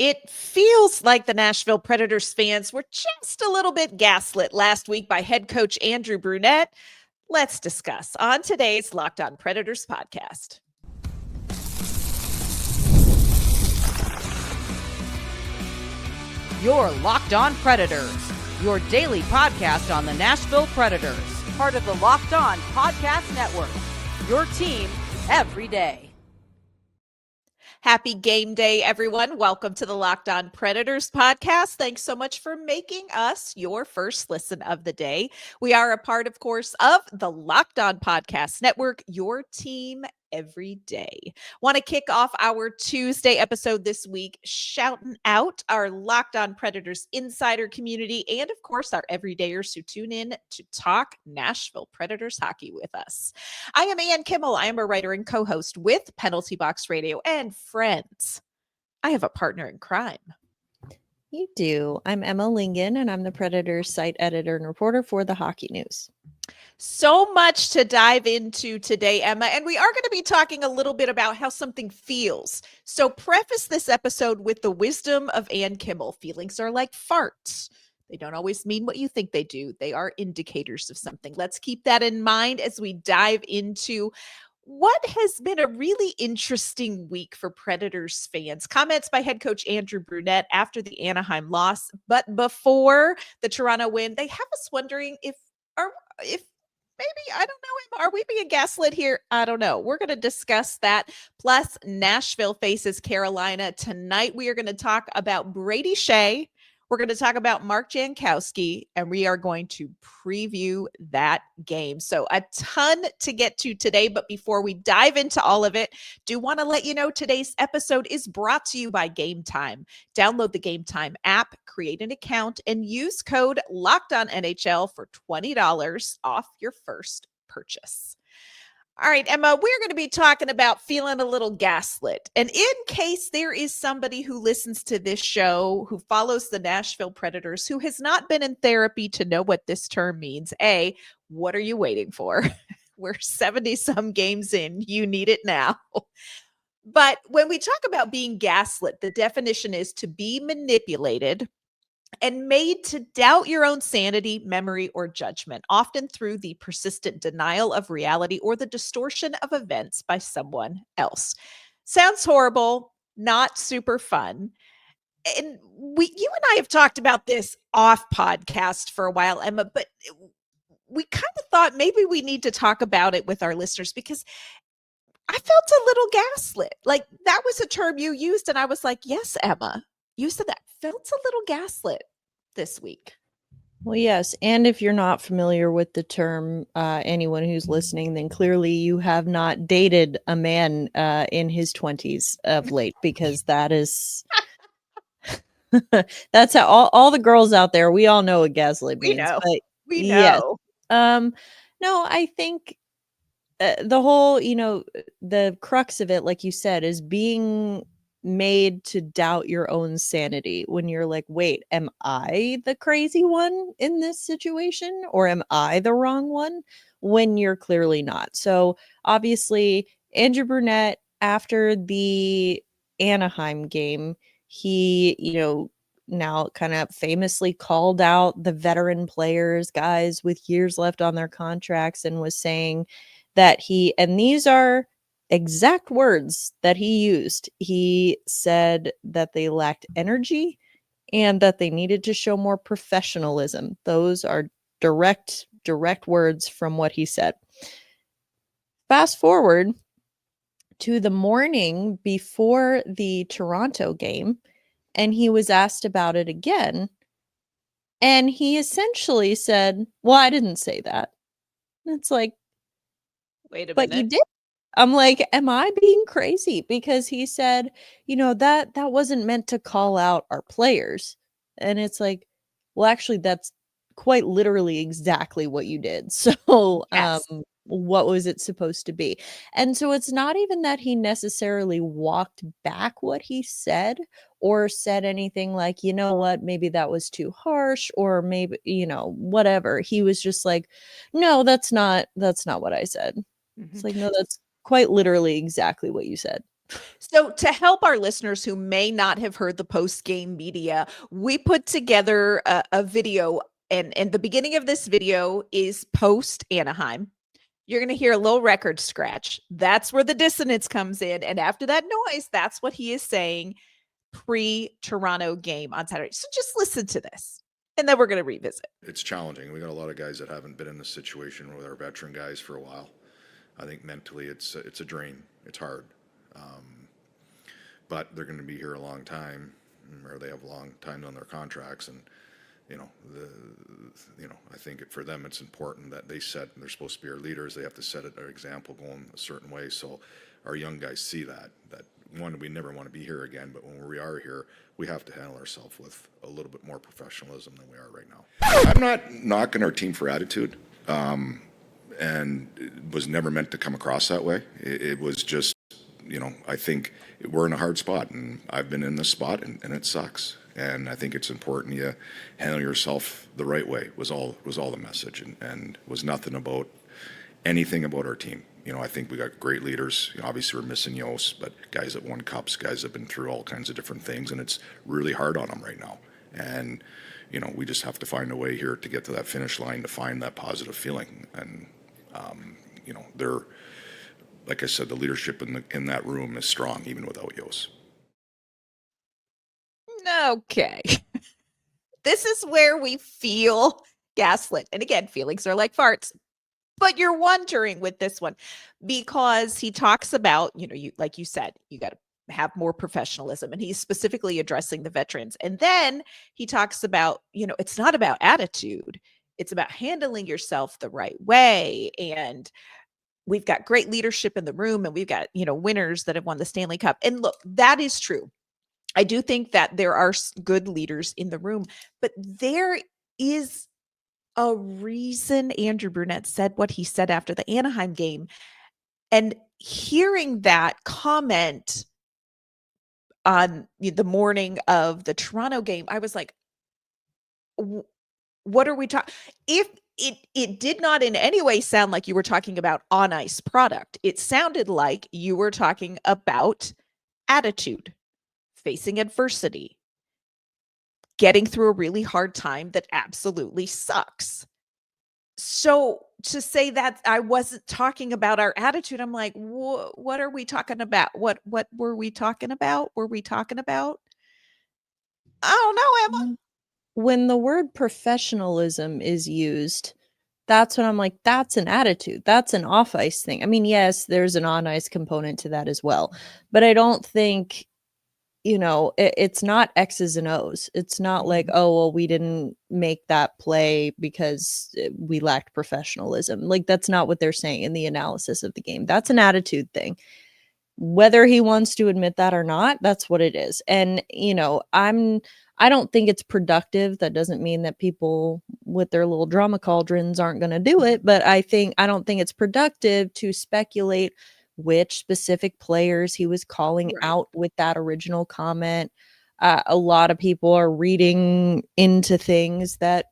It feels like the Nashville Predators fans were just a little bit gaslit last week by head coach Andrew Brunette. Let's discuss on today's Locked On Predators podcast. You're Locked On Predators, your daily podcast on the Nashville Predators, part of the Locked On Podcast Network, your team every day. Happy game day, everyone. Welcome to the Locked On Predators podcast. Thanks so much for making us your first listen of the day. We are a part, of course, of the Locked On Podcast Network, your team every day. Want to kick off our Tuesday episode this week, shouting out our Locked On Predators insider community and, of course, our everydayers who tune in to talk Nashville Predators hockey with us. I am Ann Kimmel. I am a writer and co-host with Penalty Box Radio and friends. I have a partner in crime. You do. I'm Emma Lingen, and I'm the Predators site editor and reporter for the Hockey News. So much to dive into today, Emma, and we are going to be talking a little bit about how something feels. So preface this episode with the wisdom of Ann Kimmel. Feelings are like farts. They don't always mean what you think they do. They are indicators of something. Let's keep that in mind as we dive into what has been a really interesting week for Predators fans. Comments by head coach Andrew Brunette after the Anaheim loss, but before the Toronto win, they have us wondering if maybe, I don't know, are we being gaslit here? I don't know. We're going to discuss that. Plus, Nashville faces Carolina tonight. We are going to talk about Brady Skjei. We're going to talk about Mark Jankowski, and we are going to preview that game. So a ton to get to today, but before we dive into all of it, do want to let you know today's episode is brought to you by Game Time. Download the Game Time app, create an account, and use code LOCKEDONNHL for $20 off your first purchase. All right, Emma, we're going to be talking about feeling a little gaslit. And in case there is somebody who listens to this show who follows the Nashville Predators who has not been in therapy to know what this term means, A, what are you waiting for? We're 70-some games in. You need it now. But when we talk about being gaslit, the definition is to be manipulated and made to doubt your own sanity, memory, or judgment, often through the persistent denial of reality or the distortion of events by someone else. Sounds horrible, not super fun. And you and I have talked about this off podcast for a while, Emma, but we kind of thought maybe we need to talk about it with our listeners because I felt a little gaslit. Like that was a term you used, and I was like, yes, Emma. You said that felt a little gaslit this week. Well, yes. And if you're not familiar with the term, anyone who's listening, then clearly you have not dated a man in his 20s of late, because that is that's how all the girls out there, we all know what gaslit means. We know. No, I think the whole, the crux of it, like you said, is being made to doubt your own sanity when you're like, wait, am I the crazy one in this situation, or am I the wrong one, when you're clearly not? So obviously Andrew Brunette, after the Anaheim game, he, now kind of famously called out the veteran players, guys with years left on their contracts, and was saying that and these are exact words that he used. He said that they lacked energy and that they needed to show more professionalism. Those are direct words from what he said. Fast forward to the morning before the Toronto game, and he was asked about it again. And he essentially said, well, I didn't say that. And it's like, wait a minute. But you did. I'm like, am I being crazy? Because he said, that wasn't meant to call out our players. And it's like, well, actually, that's quite literally exactly what you did. So yes. What was it supposed to be? And so it's not even that he necessarily walked back what he said, or said anything like, you know what, maybe that was too harsh, or maybe, whatever. He was just like, no, that's not what I said. It's like, no, that's quite literally exactly what you said. So, to help our listeners who may not have heard the post game media, we put together a video, and the beginning of this video is post Anaheim. You're going to hear a little record scratch. That's where the dissonance comes in. And after that noise, that's what he is saying pre Toronto game on Saturday. So, just listen to this, and then we're going to revisit. It's challenging. We got a lot of guys that haven't been in this situation with our veteran guys for a while. I think mentally it's a drain. It's hard. But they're going to be here a long time, or they have long time on their contracts, and I think for them it's important that they're supposed to be our leaders. They have to set an example going a certain way. So our young guys see that one, we never want to be here again, but when we are here, we have to handle ourselves with a little bit more professionalism than we are right now. I'm not knocking our team for attitude, and it was never meant to come across that way. It was just, I think we're in a hard spot, and I've been in this spot, and it sucks. And I think it's important you handle yourself the right way was all the message, and was nothing about anything about our team. I think we got great leaders. Obviously, we're missing Yost, but guys that won cups, guys that have been through all kinds of different things, and it's really hard on them right now. And we just have to find a way here to get to that finish line to find that positive feeling. And they're, like I said, the leadership in that room is strong, even without Yost. Okay. This is where we feel gaslit. And again, feelings are like farts. But you're wondering with this one, because he talks about, like you said, you got to have more professionalism. And he's specifically addressing the veterans. And then he talks about, it's not about attitude. It's about handling yourself the right way. And we've got great leadership in the room, and we've got, winners that have won the Stanley Cup. And look, that is true. I do think that there are good leaders in the room, but there is a reason Andrew Brunette said what he said after the Anaheim game. And hearing that comment on the morning of the Toronto game, I was like, what are we talking? If it did not in any way sound like you were talking about on ice product, it sounded like you were talking about attitude, facing adversity, getting through a really hard time that absolutely sucks. So to say that I wasn't talking about our attitude, I'm like, what are we talking about? What were we talking about? Were we talking about? I don't know, Emma. When the word professionalism is used, that's when I'm like, that's an attitude. That's an off ice thing. I mean, yes, there's an on ice component to that as well, but I don't think, it's not X's and O's. It's not like, oh, well, we didn't make that play because we lacked professionalism. Like, that's not what they're saying in the analysis of the game. That's an attitude thing. Whether he wants to admit that or not, that's what it is. And, I don't think it's productive. That doesn't mean that people with their little drama cauldrons aren't going to do it. But I don't think it's productive to speculate which specific players he was calling out with that original comment. A lot of people are reading into things that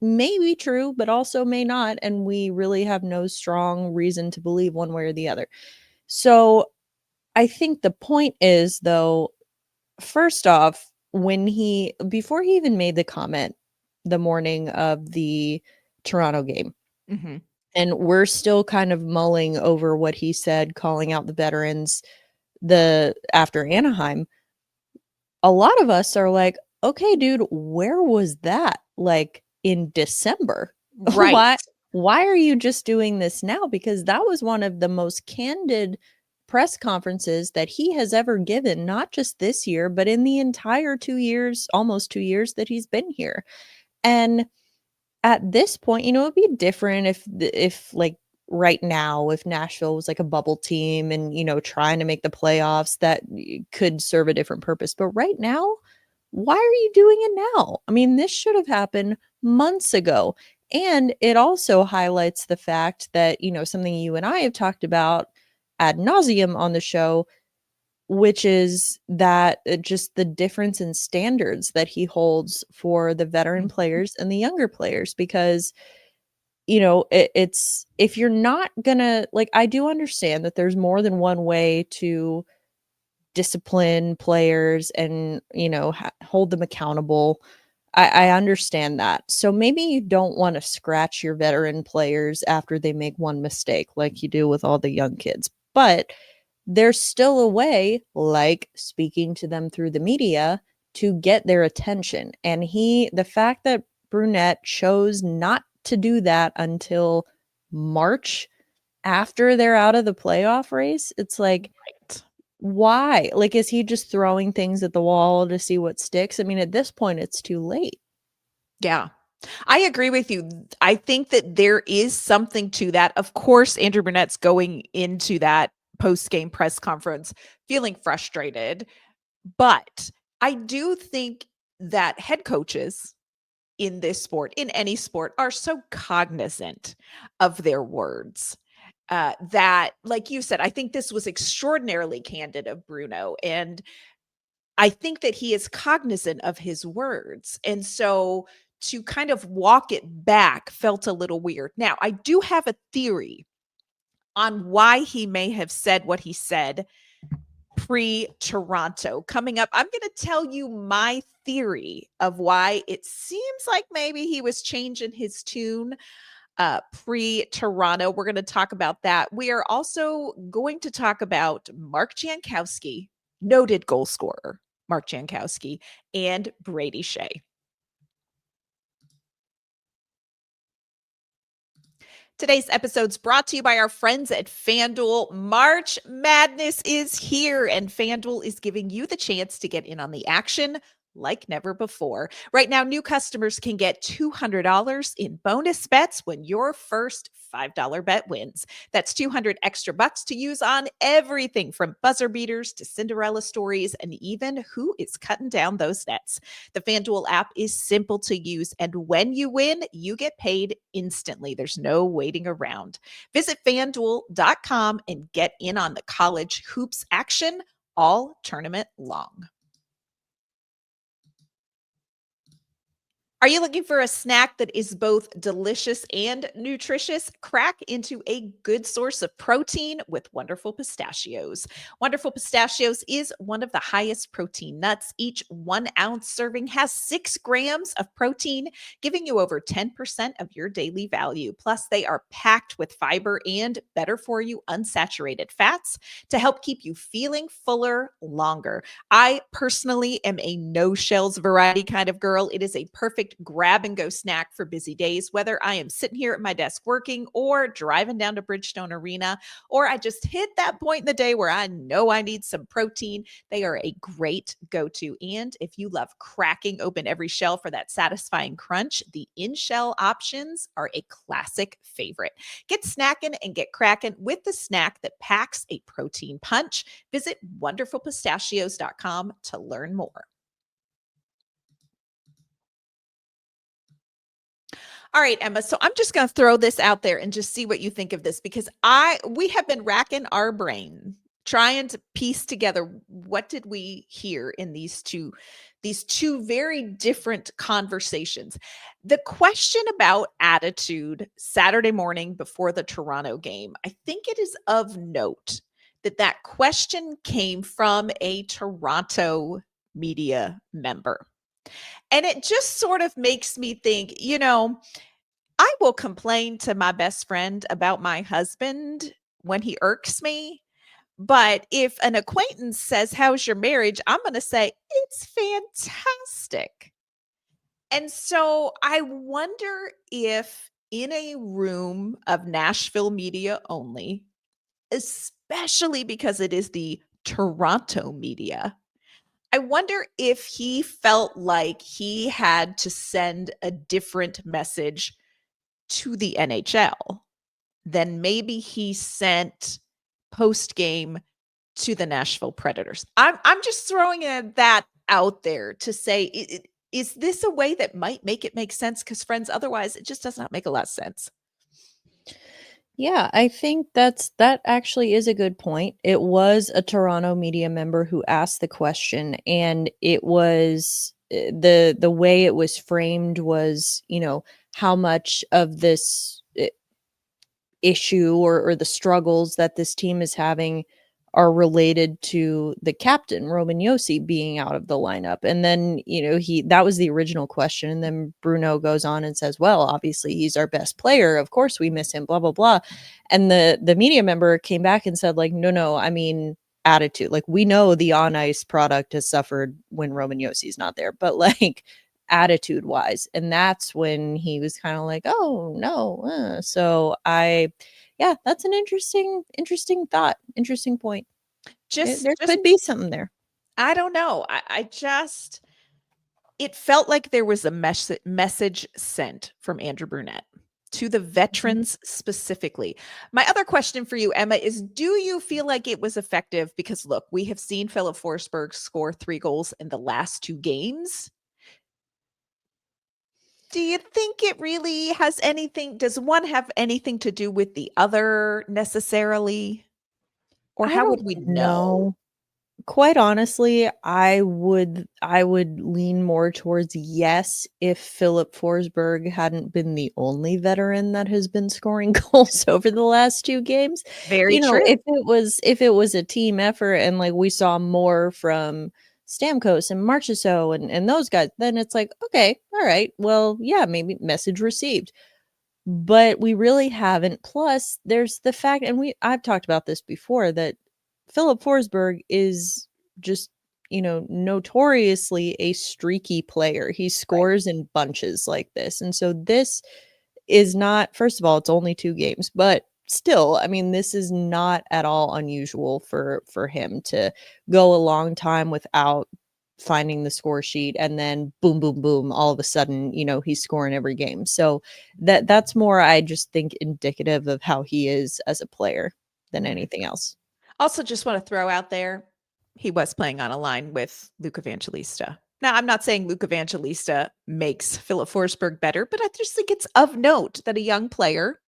may be true, but also may not. And we really have no strong reason to believe one way or the other. So I think the point is, though, first off, before he even made the comment the morning of the Toronto game, and we're still kind of mulling over what he said, calling out the veterans after Anaheim, a lot of us are like, okay, dude, where was that? Like in December? Right. Why are you just doing this now? Because that was one of the most candid press conferences that he has ever given, not just this year, but in the entire almost 2 years that he's been here. And at this point, it'd be different if like right now, if Nashville was like a bubble team and, trying to make the playoffs, that could serve a different purpose. But right now, why are you doing it now? I mean, this should have happened months ago. And it also highlights the fact that, something you and I have talked about ad nauseum on the show, which is that just the difference in standards that he holds for the veteran players and the younger players, because, it's, if you're not gonna, like, I do understand that there's more than one way to discipline players and, hold them accountable. I understand that. So maybe you don't want to scratch your veteran players after they make one mistake like you do with all the young kids. But there's still a way, like speaking to them through the media, to get their attention. And the fact that Brunette chose not to do that until March after they're out of the playoff race, it's like, Right. why? Like, is he just throwing things at the wall to see what sticks? I mean, at this point, it's too late. Yeah. I agree with you. I think that there is something to that. Of course, Andrew Brunette's going into that post-game press conference feeling frustrated, but I do think that head coaches in this sport, in any sport, are so cognizant of their words. That, like you said, I think this was extraordinarily candid of Bruno. And I think that he is cognizant of his words. And so to kind of walk it back felt a little weird. Now, I do have a theory on why he may have said what he said pre-Toronto. Coming up, I'm going to tell you my theory of why it seems like maybe he was changing his tune pre-Toronto. We're going to talk about that. We are also going to talk about Mark Jankowski, noted goal scorer, Mark Jankowski, and Brady Skjei. Today's episode's brought to you by our friends at FanDuel. March Madness is here, and FanDuel is giving you the chance to get in on the action like never before. Right now, new customers can get $200 in bonus bets when your first $5 bet wins. That's 200 extra bucks to use on everything from buzzer beaters to Cinderella stories and even who is cutting down those nets. The FanDuel app is simple to use, and when you win, you get paid instantly. There's no waiting around. Visit FanDuel.com and get in on the college hoops action all tournament long. Are you looking for a snack that is both delicious and nutritious? Crack into a good source of protein with Wonderful Pistachios. Wonderful Pistachios is one of the highest protein nuts. Each 1 ounce serving has 6 grams of protein, giving you over 10% of your daily value. Plus, they are packed with fiber and better for you unsaturated fats to help keep you feeling fuller longer. I personally am a no shells variety kind of girl. It is a perfect grab and go snack for busy days, whether I am sitting here at my desk working or driving down to Bridgestone Arena, or I just hit that point in the day where I know I need some protein. They are a great go-to. And if you love cracking open every shell for that satisfying crunch, the in-shell options are a classic favorite. Get snacking and get cracking with the snack that packs a protein punch. Visit wonderfulpistachios.com to learn more. All right, Emma. So I'm just going to throw this out there and just see what you think of this, because we have been racking our brain trying to piece together what did we hear in these two very different conversations. The question about attitude Saturday morning before the Toronto game, I think it is of note that question came from a Toronto media member. And it just sort of makes me think, I will complain to my best friend about my husband when he irks me. But if an acquaintance says, "How's your marriage?" I'm going to say, "It's fantastic." And so I wonder if in a room of Nashville media only, especially because it is the Toronto media, I wonder if he felt like he had to send a different message to the NHL than maybe he sent post game to the Nashville Predators. I'm just throwing that out there to say, is this a way that might make it make sense? Because friends, otherwise it just does not make a lot of sense. Yeah, I think that actually is a good point. It was a Toronto media member who asked the question, and it was the way it was framed was, how much of this issue or the struggles that this team is having are related to the captain, Roman Josi, being out of the lineup. And then, that was the original question. And then Bruno goes on and says, well, obviously he's our best player. Of course we miss him, blah, blah, blah. And the media member came back and said, like, no, I mean, attitude. Like, we know the on ice product has suffered when Roman Yosi's not there, but like attitude wise. And that's when he was kind of like, oh no. Yeah, that's an interesting thought, interesting point. There could be something there. I don't know. It felt like there was a message sent from Andrew Brunette to the veterans specifically. My other question for you, Emma, is do you feel like it was effective? Because look, we have seen Philip Forsberg score 3 goals in the last 2 games. Do you think it really has anything? Does one have anything to do with the other necessarily? Or how would we know? Quite honestly, I would lean more towards yes if Philip Forsberg hadn't been the only veteran that has been scoring goals over the last 2 games. Very true. If it was a team effort and like we saw more from Stamkos and Marchessault and those guys, then it's like, okay, all right, well, yeah, maybe message received. But we really haven't. Plus, there's the fact, and I've talked about this before, that Philip Forsberg is just, notoriously a streaky player. He scores in bunches like this. And so this is not, first of all, it's only 2 games, but still, I mean, this is not at all unusual for him to go a long time without finding the score sheet, and then boom, boom, boom, all of a sudden, he's scoring every game. So that's more, I just think, indicative of how he is as a player than anything else. Also, just want to throw out there, he was playing on a line with Luke Evangelista. Now, I'm not saying Luke Evangelista makes Philip Forsberg better, but I just think it's of note that a young player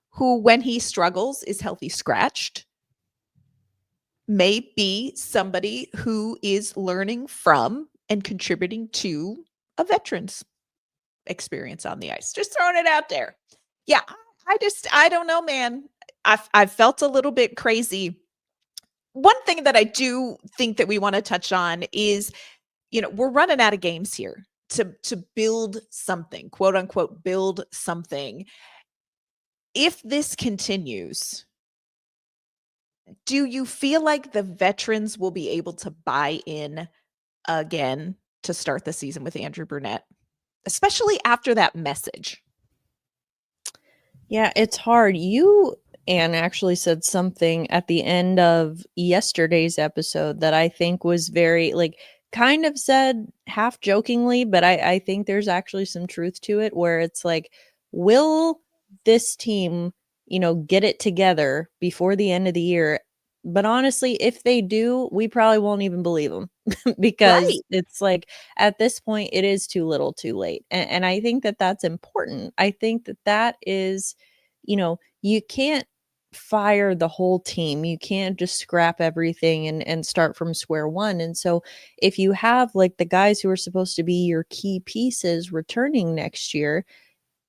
who, when he struggles, is healthy scratched, may be somebody who is learning from and contributing to a veteran's experience on the ice. Just throwing it out there. Yeah, I don't know, man. I've felt a little bit crazy. One thing that I do think that we want to touch on is, we're running out of games here to build something, quote unquote, build something. If this continues, do you feel like the veterans will be able to buy in again to start the season with Andrew Brunette, especially after that message? Yeah, it's hard. Anne, actually said something at the end of yesterday's episode that I think was very, like, kind of said half jokingly, but I think there's actually some truth to it, where it's like, will this team, get it together before the end of the year? But honestly, if they do, we probably won't even believe them because it's like, at this point, it is too little too late. And I think that that's important. I think that is, you can't fire the whole team. You can't just scrap everything and start from square one. And so if you have like the guys who are supposed to be your key pieces returning next year,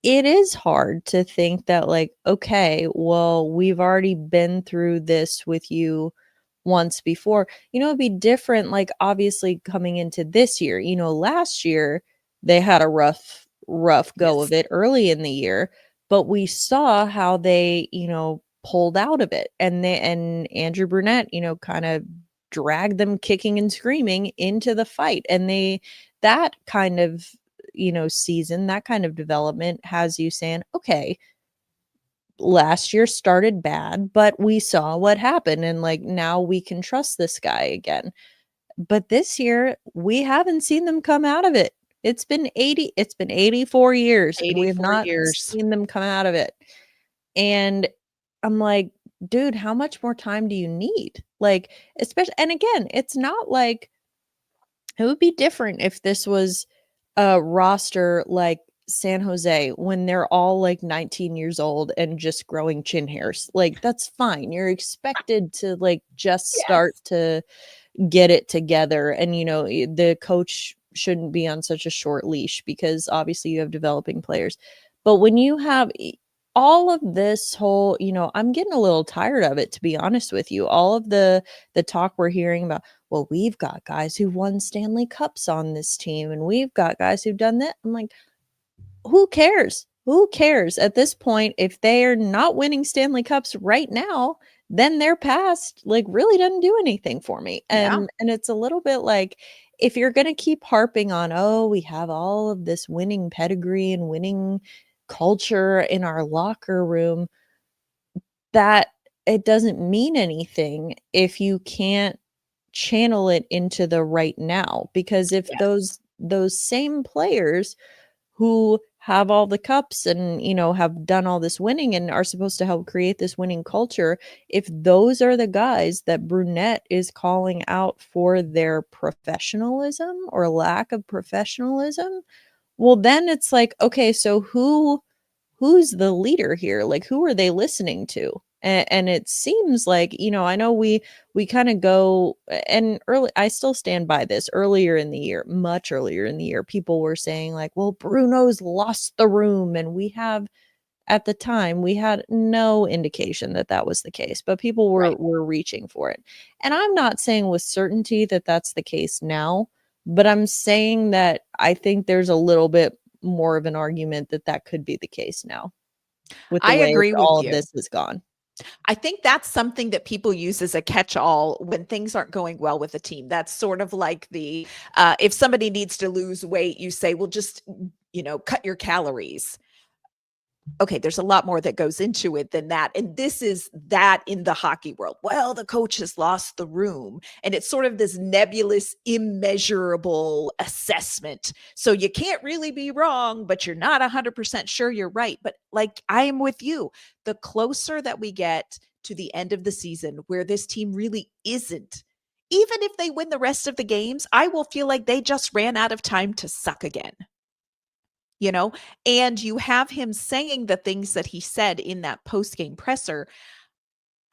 it is hard to think that, like, okay, well, we've already been through this with you once before. It'd be different, like, obviously coming into this year. Last year they had a rough go of it early in the year, but we saw how they, pulled out of it. And Andrew Brunette, kind of dragged them kicking and screaming into the fight. And that kind of, season, that kind of development has you saying, okay, last year started bad, but we saw what happened. And like, now we can trust this guy again. But this year, we haven't seen them come out of it. It's been 84 years. And we have not seen them come out of it. And I'm like, dude, how much more time do you need? Like, especially, and again, it's not like, it would be different if this was a roster like San Jose when they're all like 19 years old and just growing chin hairs. Like, that's fine. You're expected to like just start to get it together. And, the coach shouldn't be on such a short leash because obviously you have developing players. But when you have all of this whole, I'm getting a little tired of it, to be honest with you. All of the talk we're hearing about, well, we've got guys who won Stanley Cups on this team, and we've got guys who've done that. I'm like, who cares? Who cares at this point? If they're not winning Stanley Cups right now, then their past like really doesn't do anything for me. Yeah. And it's a little bit like, if you're going to keep harping on, oh, we have all of this winning pedigree and winning culture in our locker room, that it doesn't mean anything if you can't channel it into the right now. Because if those same players who have all the cups and have done all this winning and are supposed to help create this winning culture, if those are the guys that Brunette is calling out for their professionalism or lack of professionalism, well, then it's like, okay, so who's the leader here? Like, who are they listening to? And it seems like, I know we kind of go, and early, I still stand by this. Earlier in the year, much earlier in the year, people were saying like, well, Bruno's lost the room. And at the time, we had no indication that that was the case, but people were reaching for it. And I'm not saying with certainty that that's the case now, but I'm saying that I think there's a little bit more of an argument that that could be the case now with the I way agree with all of you. this has gone. I think that's something that people use as a catch-all when things aren't going well with a team. That's sort of like the if somebody needs to lose weight, you say, well, just cut your calories. Okay, there's a lot more that goes into it than that. And this is that in the hockey world. Well, the coach has lost the room. And it's sort of this nebulous, immeasurable assessment. So you can't really be wrong, but you're not 100% sure you're right. But like, I am with you. The closer that we get to the end of the season where this team really isn't, even if they win the rest of the games, I will feel like they just ran out of time to suck again. And you have him saying the things that he said in that post-game presser.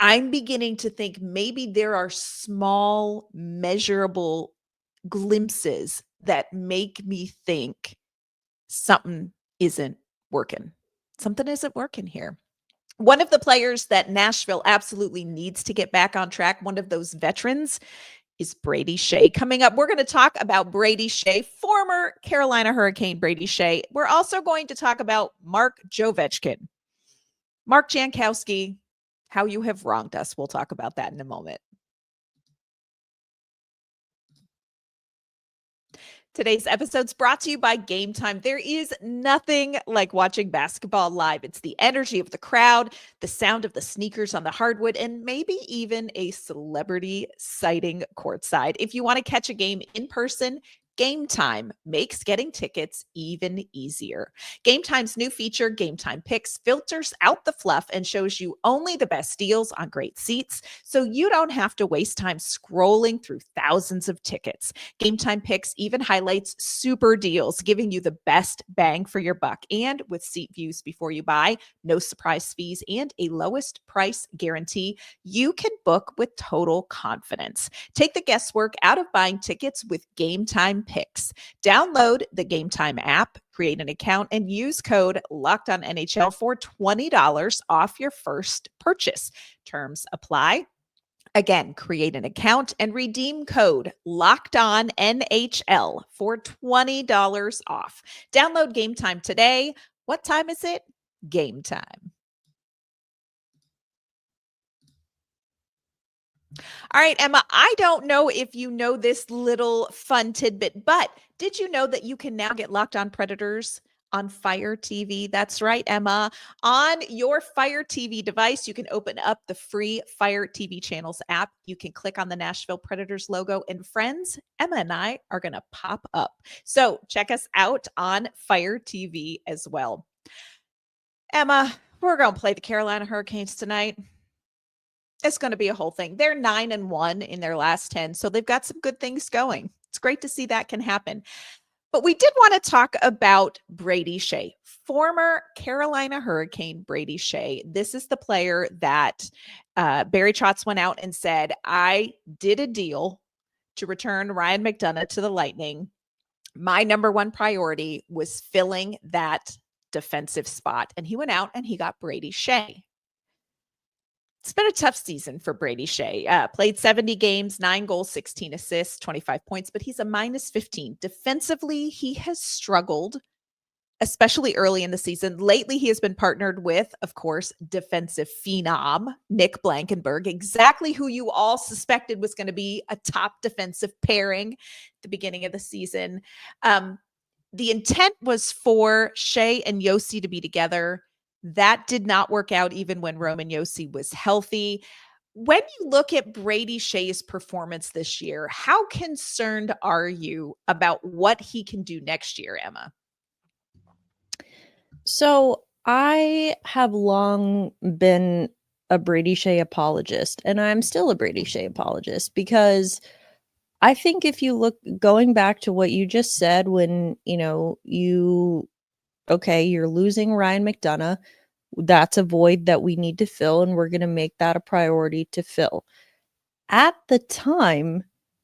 I'm beginning to think maybe there are small, measurable glimpses that make me think something isn't working. Something isn't working here. One of the players that Nashville absolutely needs to get back on track, one of those veterans, is Brady Skjei. Coming up, we're going to talk about Brady Skjei, former Carolina Hurricane Brady Skjei. We're also going to talk about Mark Jankowski. Mark Jankowski, how you have wronged us. We'll talk about that in a moment. Today's episode's brought to you by Game Time. There is nothing like watching basketball live. It's the energy of the crowd, the sound of the sneakers on the hardwood, and maybe even a celebrity sighting courtside. If you want to catch a game in person, Game Time makes getting tickets even easier. Game Time's new feature, Game Time Picks, filters out the fluff and shows you only the best deals on great seats, so you don't have to waste time scrolling through thousands of tickets. Game Time Picks even highlights super deals, giving you the best bang for your buck. And with seat views before you buy, no surprise fees, and a lowest price guarantee, you can book with total confidence. Take the guesswork out of buying tickets with Game Time Picks. Download the Game Time app, create an account, and use code LOCKEDONNHL for $20 off your first purchase. Terms apply. Again, create an account and redeem code LOCKEDONNHL for $20 off. Download Game Time today. What time is it? Game time. All right, Emma, I don't know if you know this little fun tidbit, but did you know that you can now get Locked On Predators on Fire TV? That's right, Emma. On your Fire TV device, you can open up the free Fire TV Channels app. You can click on the Nashville Predators logo, and friends, Emma and I are going to pop up. So check us out on Fire TV as well. Emma, we're going to play the Carolina Hurricanes tonight. It's going to be a whole thing. They're 9-1 in their last 10, so they've got some good things going. It's great to see that can happen. But we did want to talk about Brady Skjei, former Carolina Hurricane Brady Skjei. This is the player that Barry Trotz went out and said, I did a deal to return Ryan McDonagh to the Lightning. My number one priority was filling that defensive spot. And he went out and he got Brady Skjei. It's been a tough season for Brady Skjei. Played 70 games, 9 goals, 16 assists, 25 points, but he's a -15. Defensively, he has struggled, especially early in the season. Lately, he has been partnered with, of course, defensive phenom Nick Blankenburg, exactly who you all suspected was going to be a top defensive pairing at the beginning of the season. The intent was for Skjei and Josi to be together. That did not work out even when Roman Josi was healthy. When you look at Brady Skjei's performance this year, how concerned are you about what he can do next year, Emma? So I have long been a Brady Skjei apologist, and I'm still a Brady Skjei apologist because I think if you look going back to what you just said, when you're losing Ryan McDonough, that's a void that we need to fill, and we're going to make that a priority to fill. At the time,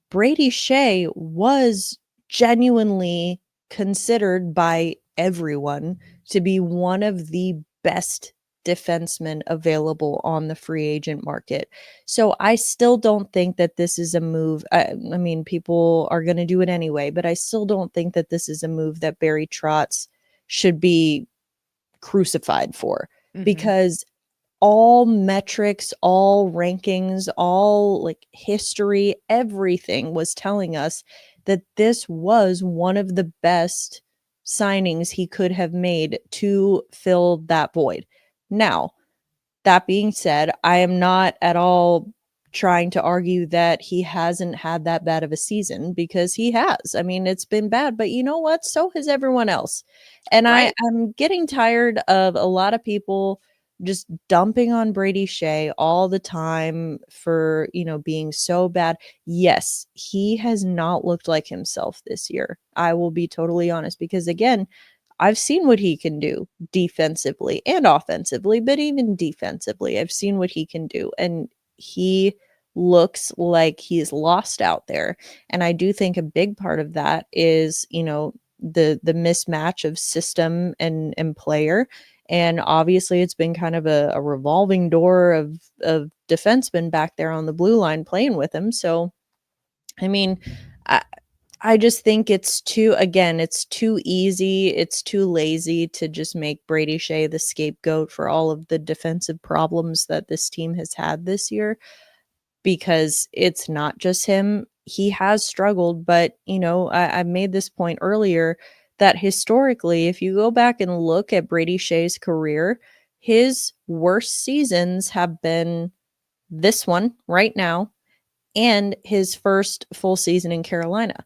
Brady Skjei was genuinely considered by everyone to be one of the best defensemen available on the free agent market. So I still don't think that this is a move. I mean, people are going to do it anyway, but I still don't think that this is a move that Barry Trotz should be crucified for, because all metrics, all rankings, all like history, everything was telling us that this was one of the best signings he could have made to fill that void. Now, that being said, I am not at all trying to argue that he hasn't had that bad of a season, because he has. I mean, it's been bad, but you know what? So has everyone else. And Right. I'm getting tired of a lot of people just dumping on Brady Skjei all the time for, being so bad. Yes, he has not looked like himself this year. I will be totally honest, because again, I've seen what he can do defensively and offensively, but even defensively, I've seen what he can do. And he looks like he's lost out there. And I do think a big part of that is, the mismatch of system and player. And obviously it's been kind of a revolving door of defensemen back there on the blue line playing with him. So, I mean, I just think it's too easy. It's too lazy to just make Brady Skjei the scapegoat for all of the defensive problems that this team has had this year, because it's not just him. He has struggled, but I made this point earlier that historically, if you go back and look at Brady Skjei's career, his worst seasons have been this one right now and his first full season in Carolina.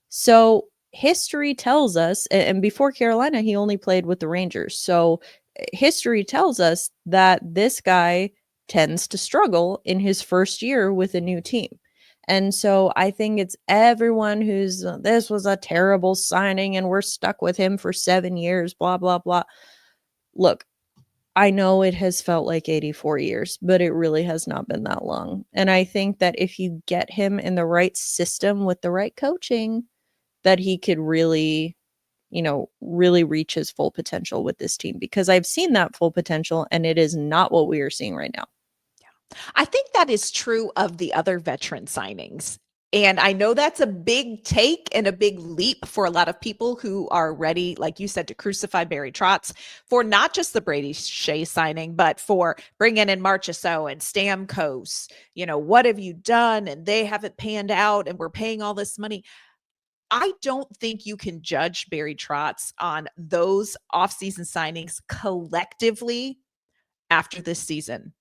So history tells us, and before Carolina, he only played with the Rangers. So history tells us that this guy tends to struggle in his first year with a new team. And so I think it's everyone who's, this was a terrible signing and we're stuck with him for 7 years, blah, blah, blah. Look, I know it has felt like 84 years, but it really has not been that long. And I think that if you get him in the right system with the right coaching, that he could really, really reach his full potential with this team, because I've seen that full potential and it is not what we are seeing right now. I think that is true of the other veteran signings. And I know that's a big take and a big leap for a lot of people who are ready, like you said, to crucify Barry Trotz for not just the Brady Skjei signing, but for bringing in Marchessault and Stamkos. What have you done? And they haven't panned out and we're paying all this money. I don't think you can judge Barry Trotz on those offseason signings collectively after this season.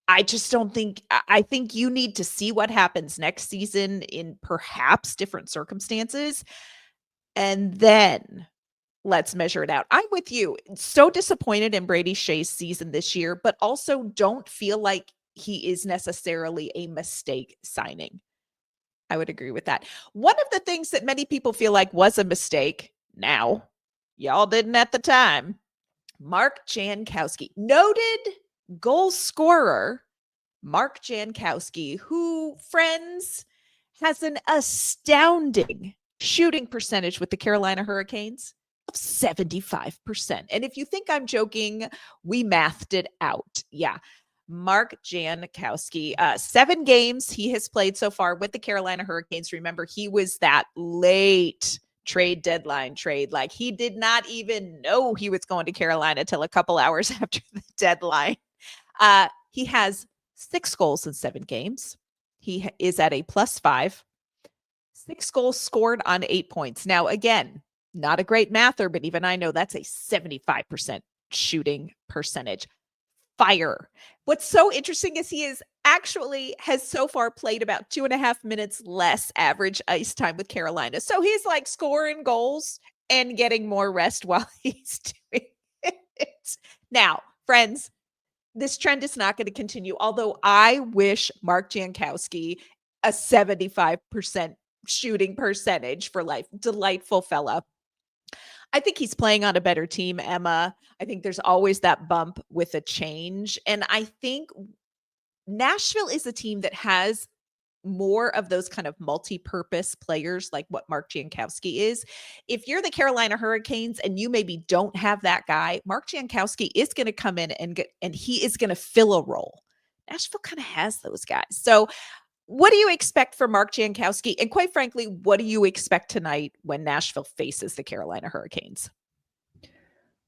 I just don't think. I think you need to see what happens next season in perhaps different circumstances, and then let's measure it out. I'm with you. So disappointed in Brady Skjei's season this year, but also don't feel like he is necessarily a mistake signing. I would agree with that. One of the things that many people feel like was a mistake now, y'all didn't at the time, Mark Jankowski, noted goal scorer Mark Jankowski, who, friends, has an astounding shooting percentage with the Carolina Hurricanes. of 75%. And if you think I'm joking, we mathed it out. Yeah. Mark Jankowski, 7 games he has played so far with the Carolina Hurricanes. Remember, he was that late trade deadline trade. Like, he did not even know he was going to Carolina till a couple hours after the deadline. He has 6 goals in 7 games. He is at a +5. 6 goals scored on 8 points. Now, again, not a great mather, but even I know that's a 75% shooting percentage. Fire. What's so interesting is he has so far played about 2.5 minutes less average ice time with Carolina. So he's like scoring goals and getting more rest while he's doing it. Now, friends, this trend is not going to continue, although I wish Mark Jankowski a 75% shooting percentage for life. Delightful fella. I think he's playing on a better team, Emma. I think there's always that bump with a change. And I think Nashville is a team that has more of those kind of multi-purpose players like what Mark Jankowski is. If you're the Carolina Hurricanes and you maybe don't have that guy, Mark Jankowski is going to come in and he is going to fill a role. Nashville kind of has those guys. So what do you expect from Mark Jankowski? And quite frankly, what do you expect tonight when Nashville faces the Carolina Hurricanes?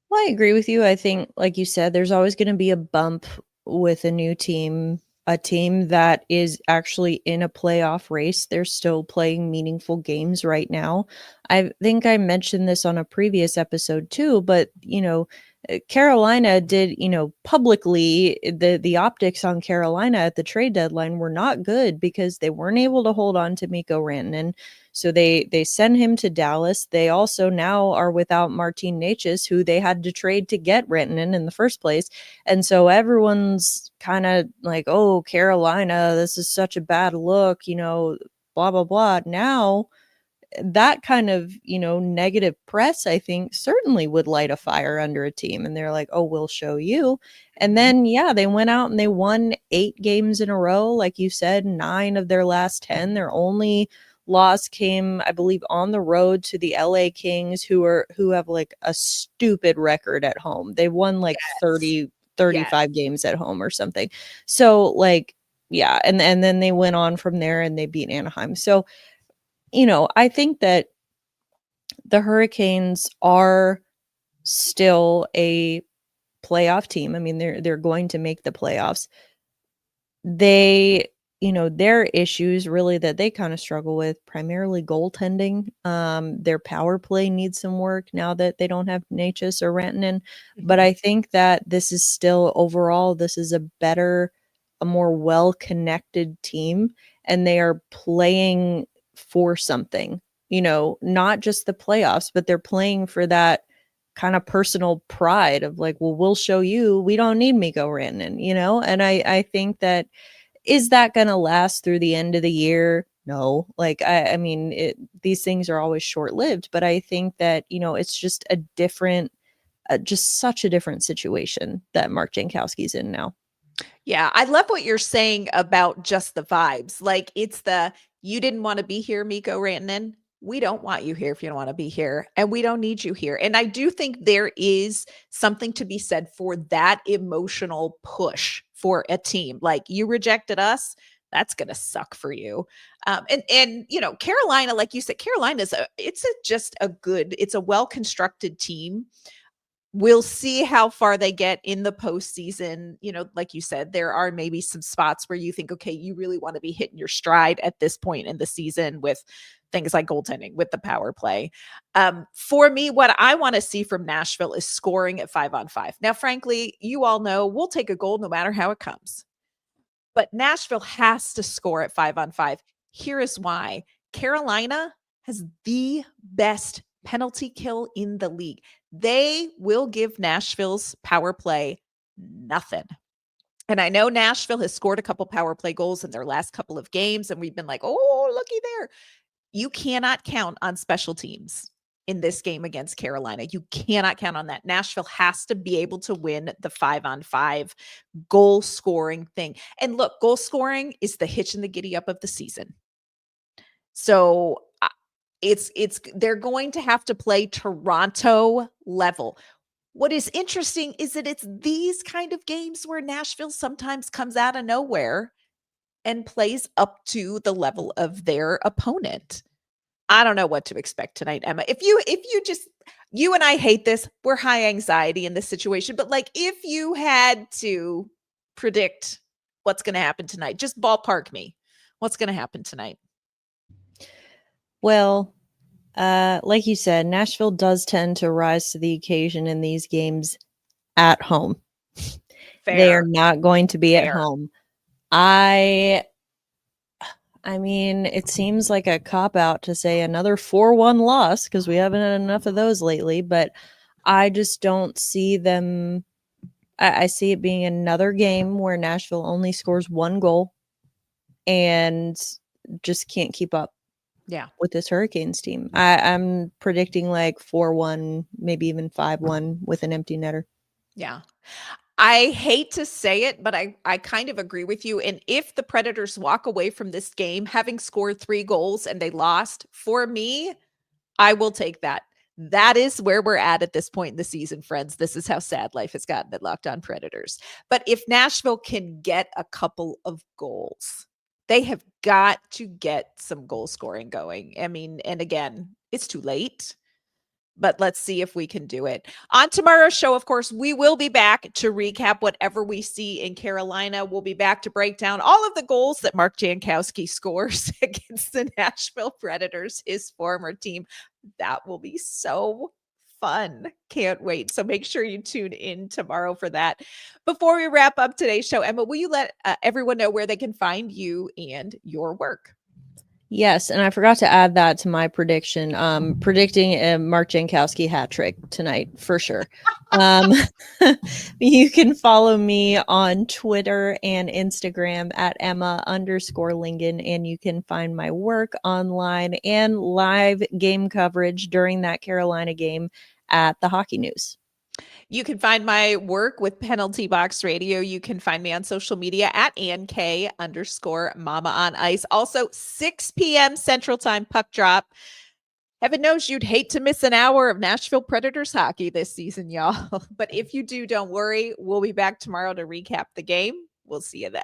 Well, I agree with you. I think, like you said, there's always going to be a bump with a new team, a team that is actually in a playoff race. They're still playing meaningful games right now. I think I mentioned this on a previous episode too, but Carolina did, publicly, the optics on Carolina at the trade deadline were not good because they weren't able to hold on to Mikko Rantanen. So they send him to Dallas. They also now are without Martin Necas, who they had to trade to get Rantanen in the first place. And so everyone's kind of like, oh, Carolina, this is such a bad look, blah, blah, blah. Now, that kind of, negative press, I think, certainly would light a fire under a team. And they're like, oh, we'll show you. And then, they went out and they won 8 games in a row. Like you said, 9 of their last 10. Their only loss came, I believe, on the road to the LA Kings, who have like a stupid record at home. They won like 35 games at home or something. So like, and then they went on from there and they beat Anaheim. So, I think that the Hurricanes are still a playoff team. I mean, they're going to make the playoffs. They, their issues really that they kind of struggle with, primarily goaltending. Their power play needs some work now that they don't have Necas or Rantanen. But I think that this is still, overall, this is a more well-connected team, and they are playing for something, not just the playoffs, but they're playing for that kind of personal pride of like, well, we'll show you, we don't need Mikko Rantanen, and I think that, is that going to last through the end of the year? No. Like, I mean, these things are always short-lived, but I think that, it's just just such a different situation that Mark Jankowski's in now. Yeah, I love what you're saying about just the vibes. Like, it's you didn't want to be here, Mikko Rantanen. We don't want you here if you don't want to be here, and we don't need you here. And I do think there is something to be said for that emotional push for a team. Like, you rejected us, that's going to suck for you. And Carolina, like you said, Carolina's it's a well-constructed team. We'll see how far they get in the postseason. Like you said, there are maybe some spots where you think, okay, you really want to be hitting your stride at this point in the season with things like goaltending, with the power play. For me, what I want to see from Nashville is scoring at 5-on-5. Now, frankly, you all know we'll take a goal no matter how it comes. But Nashville has to score at 5-on-5. Here is why. Carolina has the best penalty kill in the league. They will give Nashville's power play nothing. And I know Nashville has scored a couple power play goals in their last couple of games, and we've been like, oh, looky there. You cannot count on special teams in this game against Carolina. You cannot count on that. Nashville has to be able to win the 5-on-5 goal scoring thing. And look, goal scoring is the hitch and the giddy up of the season. So they're going to have to play Toronto level. What is interesting is that it's these kind of games where Nashville sometimes comes out of nowhere and plays up to the level of their opponent. I don't know what to expect tonight, Emma. If you just, you and I hate this. We're high anxiety in this situation, but like if you had to predict what's going to happen tonight, just ballpark me. What's going to happen tonight? Well, like you said, Nashville does tend to rise to the occasion in these games at home. They are not going to be at home. I mean, it seems like a cop-out to say another 4-1 loss because we haven't had enough of those lately, but I just don't see them. I see it being another game where Nashville only scores 1 goal and just can't keep up with this Hurricanes team. I'm predicting like 4-1, maybe even 5-1 with an empty netter. Yeah. I hate to say it, but I kind of agree with you. And if the Predators walk away from this game having scored 3 goals and they lost, for me, I will take that. That is where we're at this point in the season, friends. This is how sad life has gotten at Locked On Predators. But if Nashville can get a couple of goals, they have got to get some goal scoring going. I mean, and again, it's too late, but let's see if we can do it. On tomorrow's show, of course, we will be back to recap whatever we see in Carolina. We'll be back to break down all of the goals that Mark Jankowski scores against the Nashville Predators, his former team. That will be so fun. Can't wait. So make sure you tune in tomorrow for that. Before we wrap up today's show, Emma, will you let everyone know where they can find you and your work? Yes, and I forgot to add that to my prediction. Predicting a Mark Jankowski hat trick tonight for sure. You can follow me on Twitter and Instagram at Emma_Lingen, and you can find my work online and live game coverage during that Carolina game at the Hockey News. You can find my work with Penalty Box Radio. You can find me on social media at AnnK_Mama on Ice. Also, 6 p.m. Central Time puck drop. Heaven knows you'd hate to miss an hour of Nashville Predators hockey this season, y'all. But if you do, don't worry. We'll be back tomorrow to recap the game. We'll see you then.